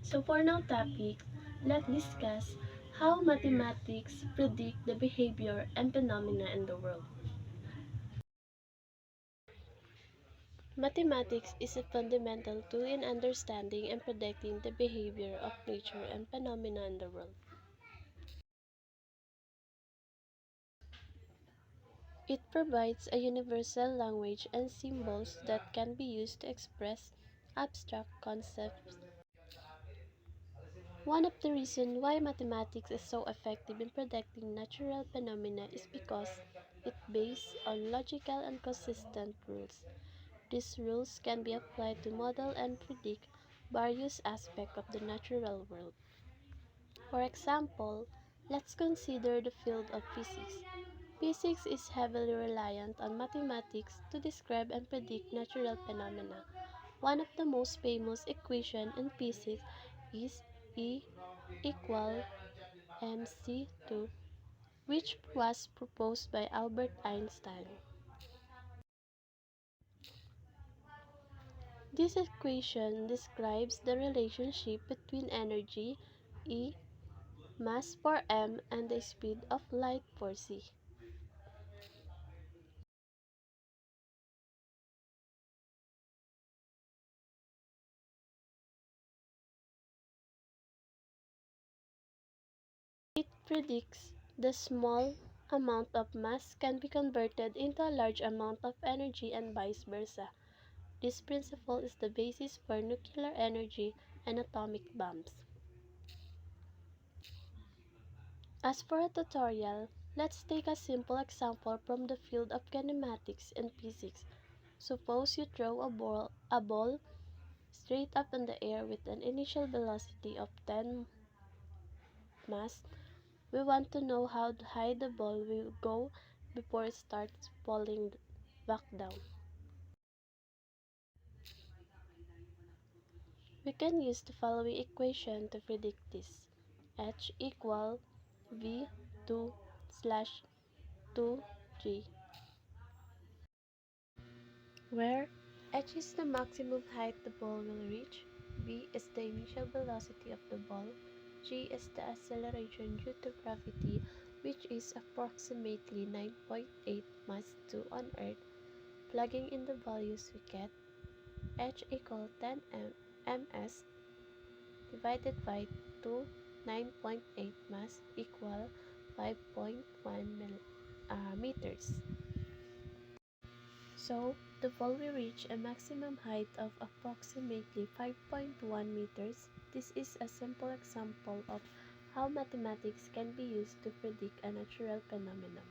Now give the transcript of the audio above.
So for now topic, let's discuss how mathematics predict the behavior and phenomena in the world. Mathematics is a fundamental tool in understanding and predicting the behavior of nature and phenomena in the world. It provides a universal language and symbols that can be used to express abstract concepts. One of the reasons why mathematics is so effective in predicting natural phenomena is because it's based on logical and consistent rules. These rules can be applied to model and predict various aspects of the natural world. For example, let's consider the field of physics. Physics is heavily reliant on mathematics to describe and predict natural phenomena. One of the most famous equations in physics is E equal mc2, which was proposed by Albert Einstein. This equation describes the relationship between energy, E, mass for m, and the speed of light for c. It predicts the small amount of mass can be converted into a large amount of energy and vice versa. This principle is the basis for nuclear energy and atomic bombs. As for a tutorial, let's take a simple example from the field of kinematics and physics. Suppose you throw a ball straight up in the air with an initial velocity of 10 mass. We want to know how high the ball will go before it starts falling back down. We can use the following equation to predict this. H equal V2 slash 2G, where h is the maximum height the ball will reach, v is the initial velocity of the ball, g is the acceleration due to gravity, which is approximately 9.8 mass 2 on Earth. Plugging in the values we get h equal 10 ms divided by 2, 9.8 mass equal 5.1 meters. So, the ball will reach a maximum height of approximately 5.1 meters. This is a simple example of how mathematics can be used to predict a natural phenomenon.